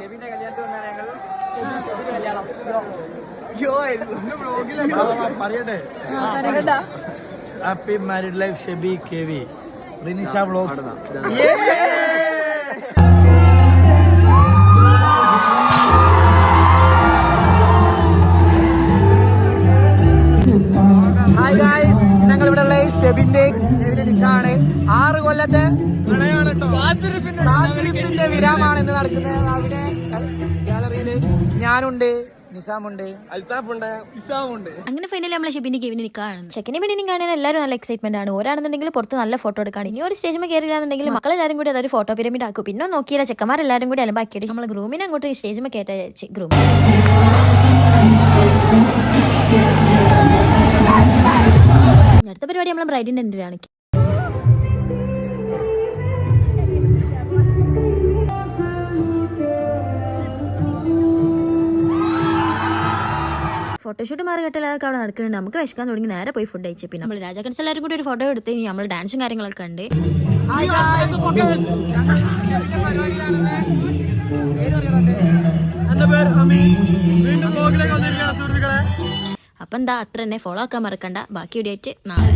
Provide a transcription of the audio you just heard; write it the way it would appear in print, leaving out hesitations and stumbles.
ഷെബിന്റെ കല്യാണത്തിൽ വന്നാണ് ഞങ്ങൾ കല്യാണം പറയട്ടെ. Happy married life Shebi KV Rinisha vlogs. Hi guys, ഞങ്ങളിവിടെ ഉള്ള ഷെബിന്റെ നിക്കാണ്. 6 കൊല്ലത്തെ കാത്തിരിപ്പിന്റെ വിരാമാണ് ഇന്ന് നടക്കുന്നത്. അവിടെ ഗാലറിയില് ഞാനുണ്ട്, നിസാമുണ്ട്, അൽത്താഫുണ്ട്, ഇസാമുണ്ട്. അങ്ങനെ ഫൈനലി നമ്മളെ ഷെബിന്റെ കെവിനെ നിൽക്കുകയാണ്. ചെക്കനെ വേണ്ടി കാണാൻ എല്ലാവരും നല്ല എക്സൈറ്റ്മെന്റ് ആണ്. ഒരാണെന്നുണ്ടെങ്കിൽ പുറത്ത് നല്ല ഫോട്ടോ എടുക്കാണ്. ഇനി ഒരു സ്റ്റേജിൽ കയറിയില്ലാന്നുണ്ടെങ്കിൽ മക്കളെല്ലാവരും കൂടി അതൊരു ഫോട്ടോ പിരമിഡ് ആക്കും. പിന്നെ നോക്കിയില്ല, ചെക്കന്മാരെല്ലാവരും കൂടി അലമ്പാക്കിയിട്ട് നമ്മൾ ഗ്രൂമിനെ അങ്ങോട്ട് സ്റ്റേജിൽ കയറ്റി. ഗ്രൂം അടുത്ത പരിപാടി നമ്മളെ ബ്രൈഡിന്റെ എൻട്രി ആണ്. ഫോട്ടോഷൂട്ട് മാറികെട്ടലൊക്കെ അവിടെ നടക്കുന്നുണ്ട്. നമുക്ക് വിശക്കാൻ തുടങ്ങി നേരെ പോയി ഫുഡ് കഴിച്ചു. പിന്നെ നമ്മൾ രാജാക്കൻസ് എല്ലാവരും കൂടി ഒരു ഫോട്ടോ എടുത്ത് നമ്മൾ ഡാൻസും കാര്യങ്ങളൊക്കെ ഉണ്ട്. അപ്പം എന്താ അത്ര തന്നെ ഫോളോ ആക്കാൻ മറക്കണ്ട. ബാക്കി വീഡിയോ ആയിട്ട് നാളെ.